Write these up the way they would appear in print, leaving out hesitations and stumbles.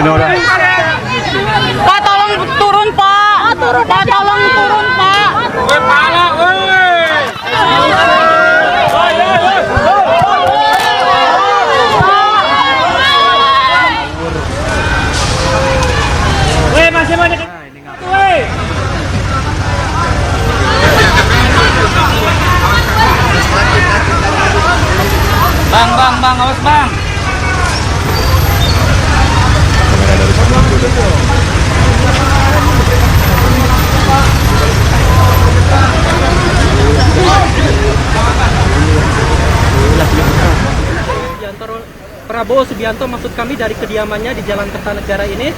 Pak, tolong turun, Pak. Pak, tolong turun, Pak. Masih banyak. Bang, awas bang. Prabowo Subianto maksud kami dari kediamannya di Jalan Kertanegara ini.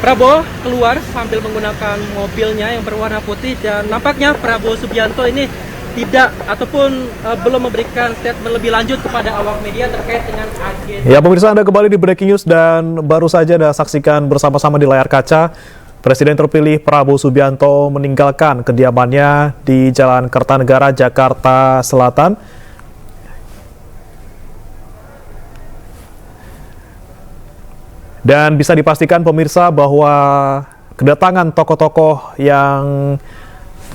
Prabowo keluar sambil menggunakan mobilnya yang berwarna putih dan nampaknya Prabowo Subianto ini tidak ataupun belum memberikan statement lebih lanjut kepada awak media terkait dengan agenda. Ya pemirsa, Anda kembali di Breaking News dan baru saja Anda saksikan bersama-sama di layar kaca Presiden terpilih Prabowo Subianto meninggalkan kediamannya di Jalan Kertanegara, Jakarta Selatan. Dan bisa dipastikan pemirsa bahwa kedatangan tokoh-tokoh yang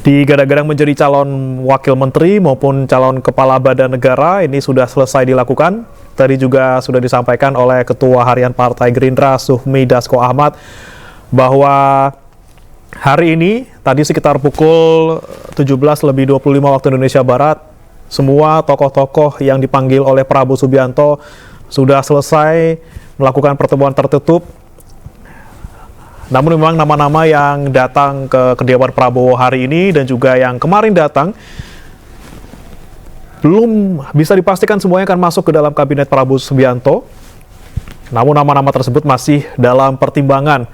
digadang-gadang menjadi calon wakil menteri maupun calon kepala badan negara ini sudah selesai dilakukan. Tadi juga sudah disampaikan oleh Ketua Harian Partai Gerindra Sufmi Dasko Ahmad bahwa hari ini tadi sekitar pukul 17:25 waktu Indonesia Barat semua tokoh-tokoh yang dipanggil oleh Prabowo Subianto sudah selesai melakukan pertemuan tertutup. Namun memang nama-nama yang datang ke kediaman Prabowo hari ini dan juga yang kemarin datang belum bisa dipastikan semuanya akan masuk ke dalam kabinet Prabowo Subianto. Namun nama-nama tersebut masih dalam pertimbangan.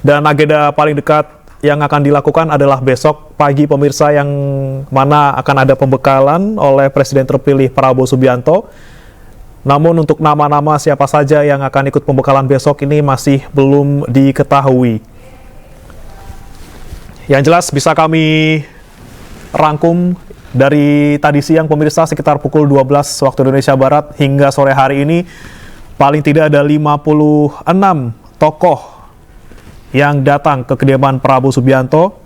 Dan agenda paling dekat yang akan dilakukan adalah besok pagi pemirsa, yang mana akan ada pembekalan oleh Presiden terpilih Prabowo Subianto. Namun untuk nama-nama siapa saja yang akan ikut pembekalan besok ini masih belum diketahui. Yang jelas bisa kami rangkum dari tadi siang pemirsa sekitar pukul 12 waktu Indonesia Barat hingga sore hari ini paling tidak ada 56 tokoh yang datang ke kediaman Prabowo Subianto.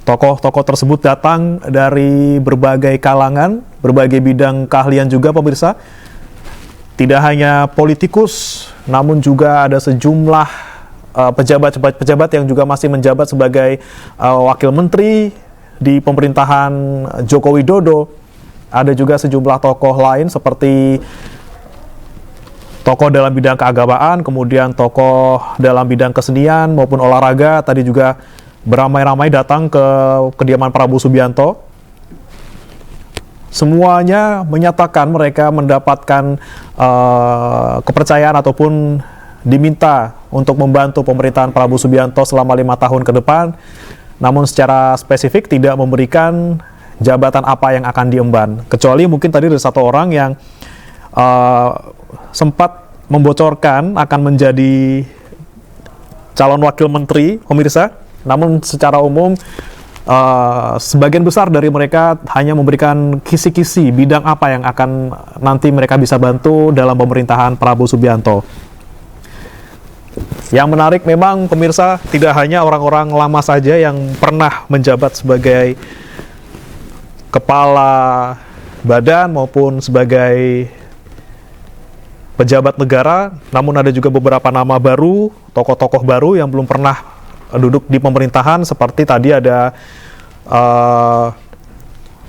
Tokoh-tokoh tersebut datang dari berbagai kalangan, berbagai bidang keahlian juga pemirsa. Tidak hanya politikus, namun juga ada sejumlah pejabat yang juga masih menjabat sebagai wakil menteri di pemerintahan Joko Widodo. Ada juga sejumlah tokoh lain seperti tokoh dalam bidang keagamaan, kemudian tokoh dalam bidang kesenian maupun olahraga. Tadi juga beramai-ramai datang ke kediaman Prabowo Subianto. Semuanya menyatakan mereka mendapatkan kepercayaan ataupun diminta untuk membantu pemerintahan Prabowo Subianto selama 5 tahun ke depan. Namun secara spesifik tidak memberikan jabatan apa yang akan diemban. Kecuali mungkin tadi ada satu orang yang sempat membocorkan akan menjadi calon wakil menteri pemirsa. Namun secara umum sebagian besar dari mereka hanya memberikan kisi-kisi bidang apa yang akan nanti mereka bisa bantu dalam pemerintahan Prabowo Subianto. Yang menarik memang pemirsa, tidak hanya orang-orang lama saja yang pernah menjabat sebagai kepala badan maupun sebagai pejabat negara, namun ada juga beberapa nama baru, tokoh-tokoh baru yang belum pernah duduk di pemerintahan. Seperti tadi ada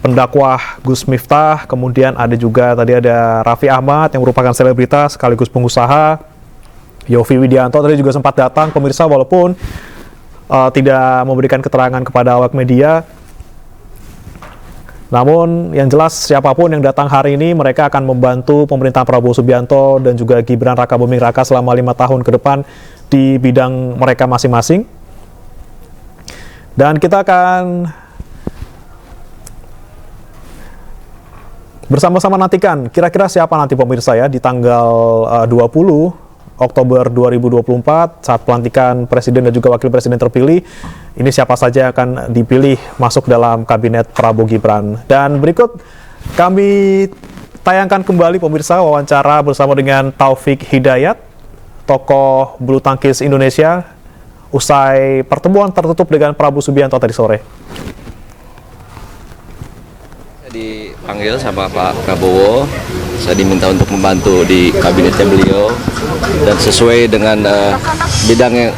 pendakwah Gus Miftah, kemudian ada juga tadi ada Raffi Ahmad yang merupakan selebritas sekaligus pengusaha, Yovie Widianto tadi juga sempat datang pemirsa walaupun tidak memberikan keterangan kepada awak media. Namun yang jelas siapapun yang datang hari ini mereka akan membantu pemerintahan Prabowo Subianto dan juga Gibran Rakabuming Raka selama 5 tahun ke depan di bidang mereka masing-masing. Dan kita akan bersama-sama nantikan kira-kira siapa nanti pemirsa ya di tanggal 20 Oktober 2024 saat pelantikan Presiden dan juga Wakil Presiden terpilih. Ini siapa saja yang akan dipilih masuk dalam kabinet Prabowo Gibran. Dan berikut kami tayangkan kembali pemirsa wawancara bersama dengan Taufik Hidayat, tokoh bulu tangkis Indonesia, usai pertemuan tertutup dengan Prabowo Subianto tadi sore. Saya dipanggil sama Pak Prabowo, saya diminta untuk membantu di kabinetnya beliau, dan sesuai dengan bidangnya,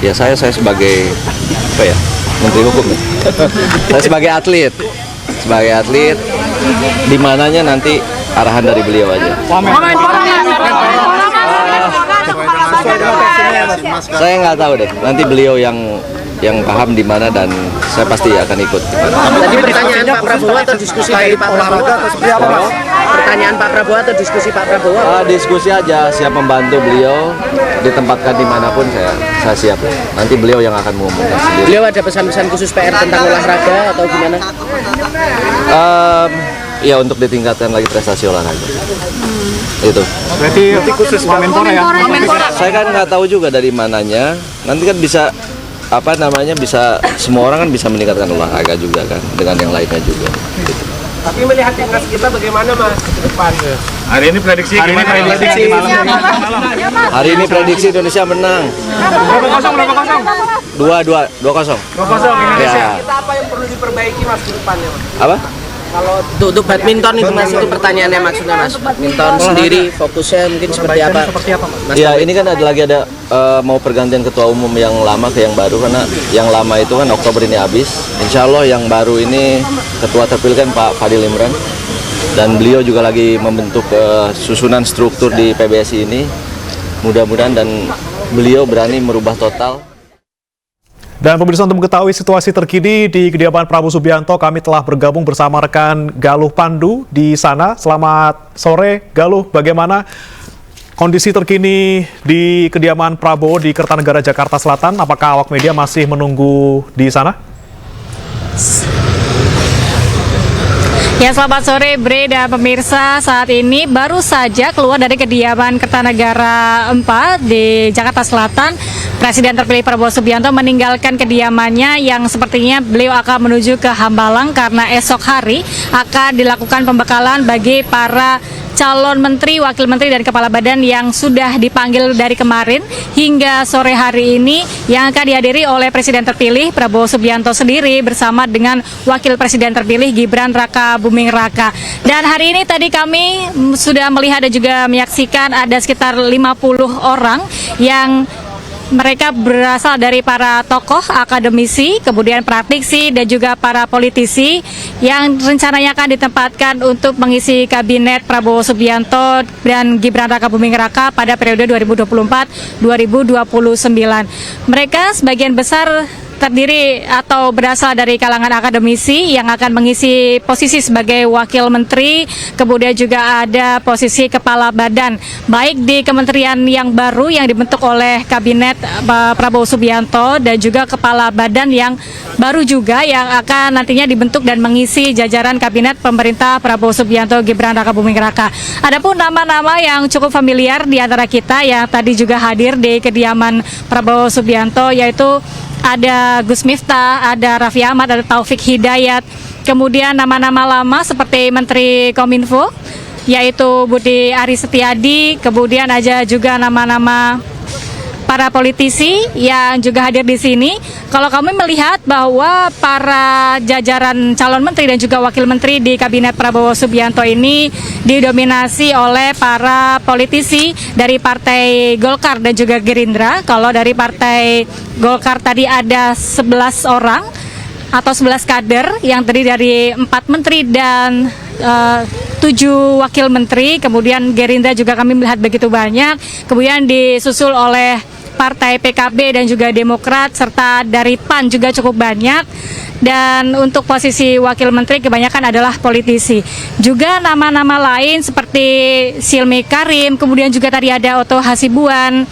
ya saya sebagai Menteri Hukum. Saya sebagai atlet, di mananya nanti arahan dari beliau aja. Saya nggak tahu deh, nanti beliau yang paham di mana, dan saya pasti akan ikut. Tadi pertanyaan Pak Prabowo atau diskusi dari Pak Prabowo? Pertanyaan Pak Prabowo atau diskusi Pak Prabowo? Diskusi aja, siap membantu beliau, ditempatkan dimanapun saya siap. Nanti beliau yang akan mengumumkan sendiri. Beliau ada pesan-pesan khusus PR tentang olahraga atau gimana? Ya, untuk ditingkatkan lagi prestasi olahraga. Itu. Berarti khusus Kemenpora ya? Saya kan nggak tahu juga dari mananya. Nanti kan bisa bisa semua orang kan bisa meningkatkan olahraga juga kan, dengan yang lainnya juga. Gitu. Tapi melihat timnas kita bagaimana Mas ke depan? Hari ini prediksi Hari ini prediksi Indonesia menang. Berapa kosong? 2-0. 2-0 Indonesia. Ya. Kita apa yang perlu diperbaiki Mas ke depannya? Apa? Kalau untuk badminton itu Mas, itu pertanyaannya maksudnya Mas. Badminton sendiri fokusnya mungkin seperti apa? Mas, ya, ini kan ada mau pergantian ketua umum yang lama ke yang baru, karena yang lama itu kan Oktober ini habis. Insya Allah yang baru ini ketua terpilih kan Pak Fadil Imran, dan beliau juga lagi membentuk susunan struktur di PBSI ini. Mudah-mudahan dan beliau berani merubah total. Dan pemirsa, untuk mengetahui situasi terkini di kediaman Prabowo Subianto, kami telah bergabung bersama rekan Galuh Pandu di sana. Selamat sore, Galuh. Bagaimana kondisi terkini di kediaman Prabowo di Kertanegara, Jakarta Selatan? Apakah awak media masih menunggu di sana? Ya, selamat sore Bre dan pemirsa. Saat ini baru saja keluar dari kediaman Kertanegara 4 di Jakarta Selatan. Presiden terpilih Prabowo Subianto meninggalkan kediamannya yang sepertinya beliau akan menuju ke Hambalang karena esok hari akan dilakukan pembekalan bagi para calon menteri, wakil menteri, dan kepala badan yang sudah dipanggil dari kemarin hingga sore hari ini, yang akan dihadiri oleh Presiden terpilih Prabowo Subianto sendiri bersama dengan Wakil Presiden terpilih Gibran Raka Buming Raka. Dan hari ini tadi kami sudah melihat dan juga menyaksikan ada sekitar 50 orang yang mereka berasal dari para tokoh, akademisi, kemudian praktisi, dan juga para politisi yang rencananya akan ditempatkan untuk mengisi kabinet Prabowo Subianto dan Gibran Raka Buming Raka pada periode 2024-2029. Mereka sebagian besar terdiri atau berasal dari kalangan akademisi yang akan mengisi posisi sebagai wakil menteri, kemudian juga ada posisi kepala badan, baik di kementerian yang baru yang dibentuk oleh kabinet Prabowo Subianto, dan juga kepala badan yang baru juga yang akan nantinya dibentuk dan mengisi jajaran kabinet pemerintah Prabowo Subianto Gibran Raka Buming Raka. Adapun nama-nama yang cukup familiar di antara kita yang tadi juga hadir di kediaman Prabowo Subianto, yaitu ada Gus Miftah, ada Raffi Ahmad, ada Taufik Hidayat, kemudian nama-nama lama seperti Menteri Kominfo yaitu Budi Aris Setiadi, kemudian ada juga nama-nama para politisi yang juga hadir di sini. Kalau kami melihat bahwa para jajaran calon menteri dan juga wakil menteri di kabinet Prabowo Subianto ini didominasi oleh para politisi dari Partai Golkar dan juga Gerindra. Kalau dari Partai Golkar tadi ada 11 orang atau 11 kader yang terdiri dari 4 menteri dan 7 wakil menteri. Kemudian Gerindra juga kami melihat begitu banyak. Kemudian disusul oleh Partai PKB dan juga Demokrat, serta dari PAN juga cukup banyak. Dan untuk posisi wakil menteri kebanyakan adalah politisi. Juga nama-nama lain seperti Silmi Karim, kemudian juga tadi ada Otto Hasibuan,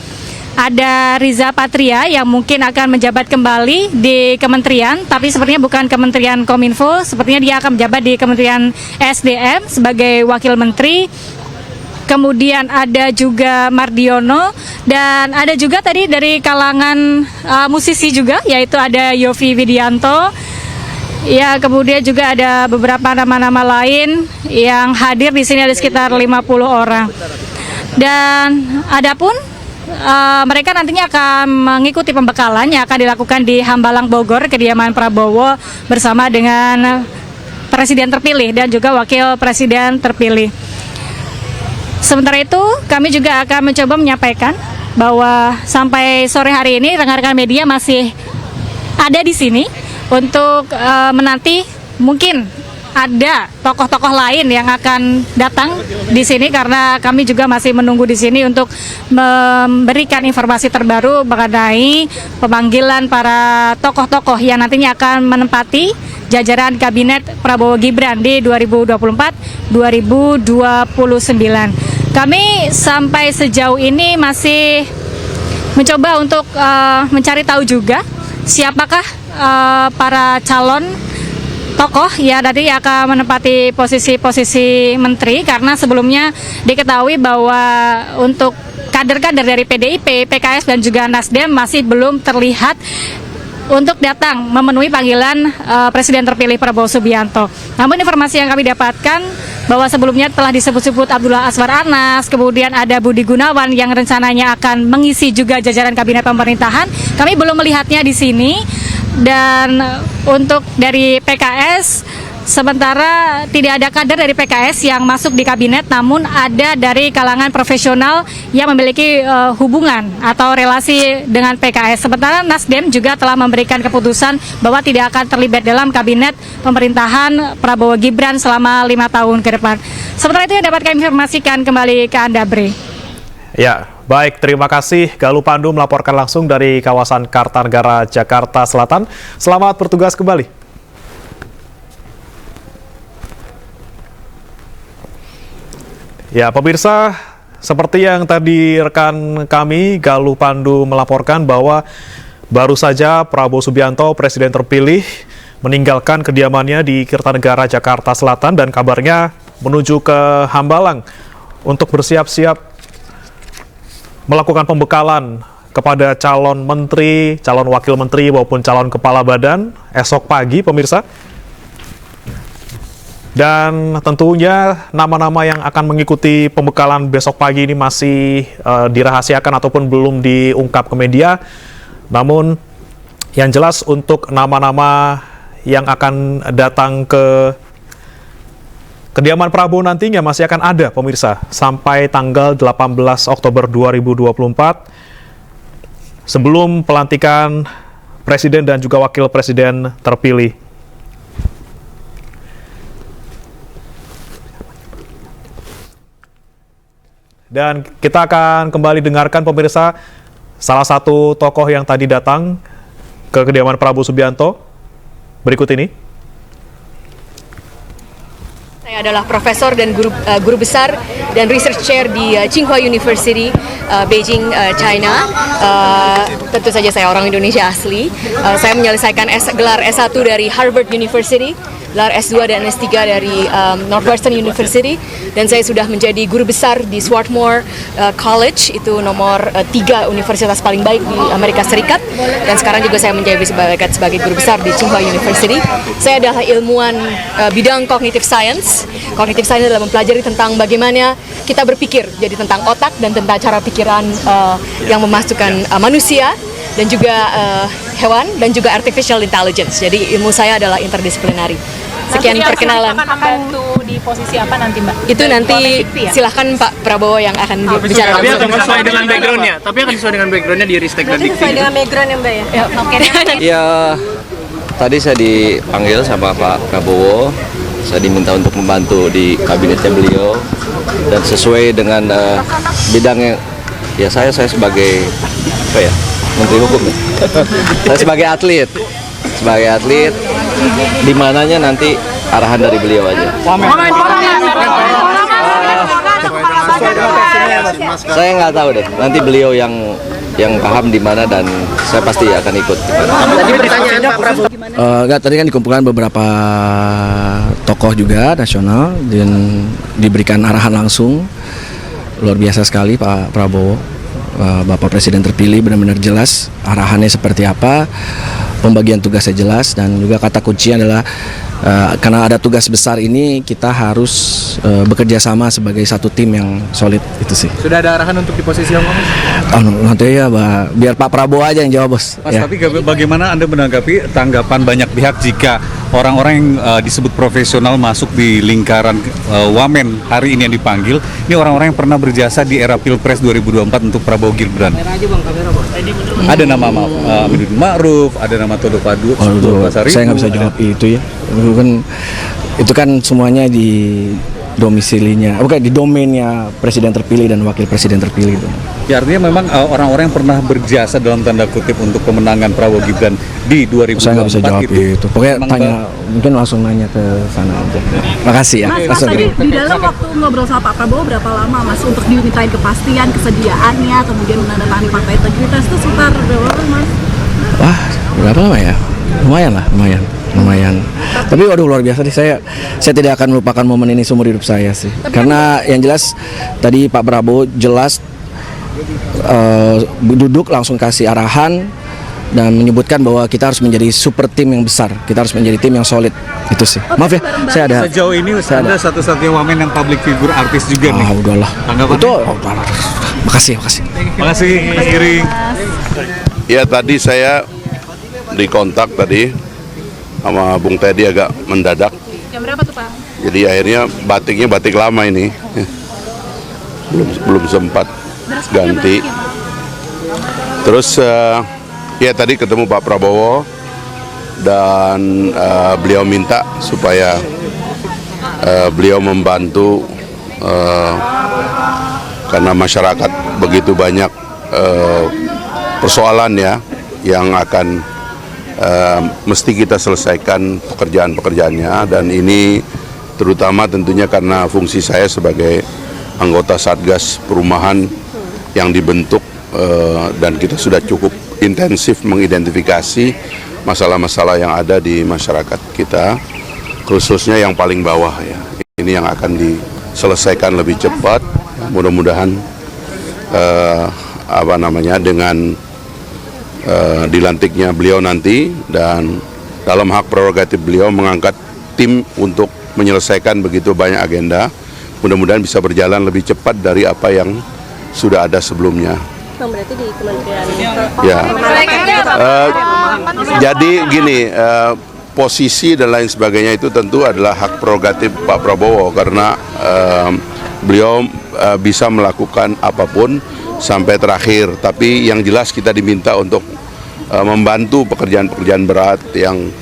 ada Riza Patria yang mungkin akan menjabat kembali di kementerian, tapi sepertinya bukan Kementerian Kominfo, sepertinya dia akan menjabat di Kementerian SDM sebagai wakil menteri. Kemudian ada juga Mardiono, dan ada juga tadi dari kalangan musisi juga, yaitu ada Yovie Widianto. Ya, kemudian juga ada beberapa nama-nama lain yang hadir di sini, ada sekitar 50 orang. Dan adapun mereka nantinya akan mengikuti pembekalan yang akan dilakukan di Hambalang Bogor, kediaman Prabowo bersama dengan Presiden terpilih dan juga Wakil Presiden terpilih. Sementara itu, kami juga akan mencoba menyampaikan bahwa sampai sore hari ini rekan-rekan media masih ada di sini untuk menanti mungkin ada tokoh-tokoh lain yang akan datang di sini, karena kami juga masih menunggu di sini untuk memberikan informasi terbaru mengenai pemanggilan para tokoh-tokoh yang nantinya akan menempati jajaran kabinet Prabowo Gibran di 2024-2029. Kami sampai sejauh ini masih mencoba untuk mencari tahu juga siapakah para calon tokoh ya nanti akan menempati posisi-posisi menteri, karena sebelumnya diketahui bahwa untuk kader-kader dari PDIP, PKS dan juga Nasdem masih belum terlihat untuk datang memenuhi panggilan Presiden terpilih Prabowo Subianto. Namun informasi yang kami dapatkan bahwa sebelumnya telah disebut-sebut Abdullah Azwar Anas, kemudian ada Budi Gunawan yang rencananya akan mengisi juga jajaran kabinet pemerintahan. Kami belum melihatnya di sini. Dan untuk dari PKS, sementara tidak ada kader dari PKS yang masuk di kabinet, namun ada dari kalangan profesional yang memiliki hubungan atau relasi dengan PKS. Sementara Nasdem juga telah memberikan keputusan bahwa tidak akan terlibat dalam kabinet pemerintahan Prabowo Gibran selama 5 tahun ke depan. Sementara itu yang dapat kami informasikan kembali ke Anda, Bre. Ya, baik, terima kasih Galuh Pandu melaporkan langsung dari kawasan Kartanegara, Jakarta Selatan. Selamat bertugas kembali. Ya, pemirsa, seperti yang tadi rekan kami Galuh Pandu melaporkan bahwa baru saja Prabowo Subianto, Presiden terpilih, meninggalkan kediamannya di Kartanegara, Jakarta Selatan dan kabarnya menuju ke Hambalang untuk bersiap-siap melakukan pembekalan kepada calon menteri, calon wakil menteri maupun calon kepala badan esok pagi, pemirsa. Dan tentunya nama-nama yang akan mengikuti pembekalan besok pagi ini masih dirahasiakan ataupun belum diungkap ke media. Namun yang jelas untuk nama-nama yang akan datang ke kediaman Prabowo nantinya masih akan ada, pemirsa, sampai tanggal 18 Oktober 2024 sebelum pelantikan Presiden dan juga Wakil Presiden terpilih. Dan kita akan kembali dengarkan, pemirsa, salah satu tokoh yang tadi datang ke kediaman Prabowo Subianto berikut ini. Saya adalah profesor dan guru besar dan research chair di Tsinghua University, Beijing, China. Tentu saja saya orang Indonesia asli. Saya menyelesaikan gelar S1 dari Harvard University, gelar S2 dan S3 dari Northwestern University, dan saya sudah menjadi guru besar di Swarthmore College, itu nomor 3 universitas paling baik di Amerika Serikat, dan sekarang juga saya menjadi sebagai guru besar di Tsinghua University. Saya adalah ilmuwan bidang cognitive science. Cognitive science adalah mempelajari tentang bagaimana kita berpikir, jadi tentang otak dan tentang cara pikiran yang memasukkan manusia dan juga hewan dan juga artificial intelligence. Jadi ilmu saya adalah interdisiplinary. Sekian perkenalan. Akan bantu di posisi apa nanti, Mbak? Itu nanti silahkan Pak Prabowo yang akan bicara. Tapi akan sesuai dengan backgroundnya. Tapi akan sesuai dengan backgroundnya di Ristek dan Dikti. Sesuai dengan background ya, Mbak ya. Oke. Ya, tadi saya dipanggil sama Pak Prabowo. Saya diminta untuk membantu di kabinetnya beliau, dan sesuai dengan bidang yang ya saya sebagai apa ya, Menteri Hukum ya. Saya sebagai atlet di mananya nanti arahan dari beliau aja. Saya nggak tahu deh, nanti beliau yang paham di mana, dan saya pasti akan ikut. Tadi pertanyaan Pak Prabowo gimana? Tadi kan dikumpulkan beberapa tokoh juga nasional dan diberikan arahan langsung. Luar biasa sekali Pak Prabowo, Bapak Presiden terpilih, benar-benar jelas arahannya seperti apa. pembagian tugasnya jelas, dan juga kata kuncinya adalah karena ada tugas besar ini kita harus bekerja sama sebagai satu tim yang solid, itu sih. Sudah ada arahan untuk di posisi yang mana? Nanti ya biar Pak Prabowo aja yang jawab, bos. Mas, Ya. tapi bagaimana Anda menanggapi tanggapan banyak pihak jika orang-orang yang disebut profesional masuk di lingkaran Wamen hari ini yang dipanggil, ini orang-orang yang pernah berjasa di era Pilpres 2024 untuk Prabowo Gibran. Ada nama Aminuddin Ma'ruf, ada nama Todo Pasaribu. Saya nggak bisa jawab itu ya. Itu kan semuanya di domisilinya, bukan di domainnya presiden terpilih dan wakil presiden terpilih itu. Ya, artinya memang orang-orang yang pernah berjasa dalam tanda kutip untuk kemenangan Prabowo Gibran di 2024 Saya nggak bisa jawab itu. Pokoknya memang tanya, mungkin langsung nanya ke sana aja. Makasih ya. Mas, Langsung. tadi di dalam waktu ngobrol sama Pak Prabowo berapa lama Mas untuk dimintain kepastian kesediaannya, kemudian menandatangani fakta integritas itu sekitar berapa lama Mas? Wah, berapa lama ya? Lumayan lah, lumayan. Tapi waduh, luar biasa sih, saya tidak akan melupakan momen ini seumur hidup saya sih. Karena yang jelas tadi Pak Prabowo jelas duduk langsung kasih arahan dan menyebutkan bahwa kita harus menjadi super tim yang besar, kita harus menjadi tim yang solid, itu sih. Maaf ya, saya ada. Sejauh ini Anda satu-satunya wamen yang public figure artis juga nih. Udahlah. Tanggapan Itu, makasih. Makasih, Mas Giring. Ya, tadi saya dikontak tadi sama Bung Teddy agak mendadak. Jam berapa tuh Pak? Jadi akhirnya batiknya batik lama ini. Belum sempat ganti. Terus ya tadi ketemu Pak Prabowo dan beliau minta supaya beliau membantu karena masyarakat begitu banyak persoalan ya yang akan mesti kita selesaikan pekerjaan-pekerjaannya, dan ini terutama tentunya karena fungsi saya sebagai anggota Satgas Perumahan yang dibentuk dan kita sudah cukup intensif mengidentifikasi masalah-masalah yang ada di masyarakat kita, khususnya yang paling bawah ya. Ini yang akan diselesaikan lebih cepat, mudah-mudahan dengan dilantiknya beliau nanti dan dalam hak prerogatif beliau mengangkat tim untuk menyelesaikan begitu banyak agenda, mudah-mudahan bisa berjalan lebih cepat dari apa yang sudah ada sebelumnya. Berarti di Kementerian Ya, jadi gini, posisi dan lain sebagainya itu tentu adalah hak prerogatif Pak Prabowo karena beliau bisa melakukan apapun sampai terakhir, tapi yang jelas kita diminta untuk membantu pekerjaan-pekerjaan berat yang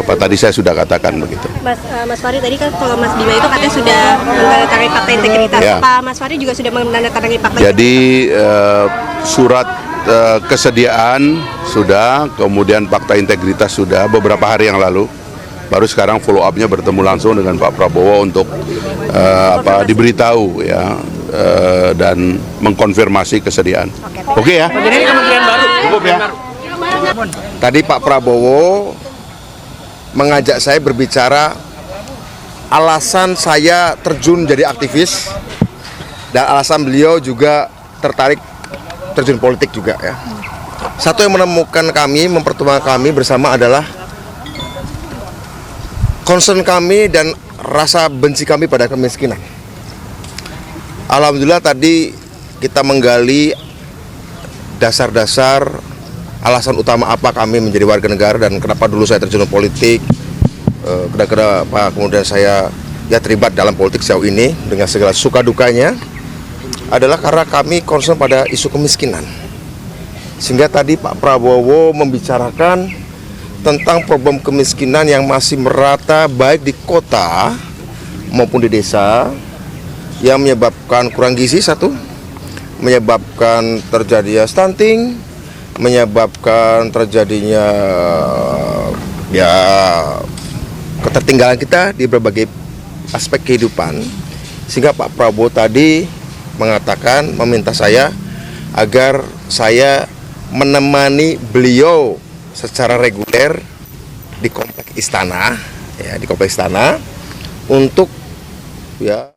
tadi saya sudah katakan begitu. Mas Fahri tadi kan kalau Mas Bima itu katanya sudah menandatangani fakta integritas. Ya. Pak Mas Fahri juga sudah menandatangani fakta Jadi surat kesediaan sudah, kemudian fakta integritas sudah beberapa hari yang lalu. Baru sekarang follow up-nya bertemu langsung dengan Pak Prabowo untuk diberitahu ya dan mengkonfirmasi kesediaan. Oke ya. Jadi ini kementerian baru. Cukup ya. Tadi Pak Prabowo mengajak saya berbicara alasan saya terjun jadi aktivis dan alasan beliau juga tertarik terjun politik juga ya. Satu yang menemukan kami, mempertemukan kami bersama adalah concern kami dan rasa benci kami pada kemiskinan. Alhamdulillah tadi kita menggali dasar-dasar alasan utama apa kami menjadi warga negara dan kenapa dulu saya terjun politik, kenapa kemudian saya terlibat dalam politik sejauh ini dengan segala suka dukanya, adalah karena kami concern pada isu kemiskinan. Sehingga tadi Pak Prabowo membicarakan tentang problem kemiskinan yang masih merata baik di kota maupun di desa, yang menyebabkan kurang gizi satu, menyebabkan terjadinya stunting, menyebabkan terjadinya ketertinggalan kita di berbagai aspek kehidupan. Sehingga Pak Prabowo tadi mengatakan, meminta saya agar saya menemani beliau secara reguler di kompleks istana, untuk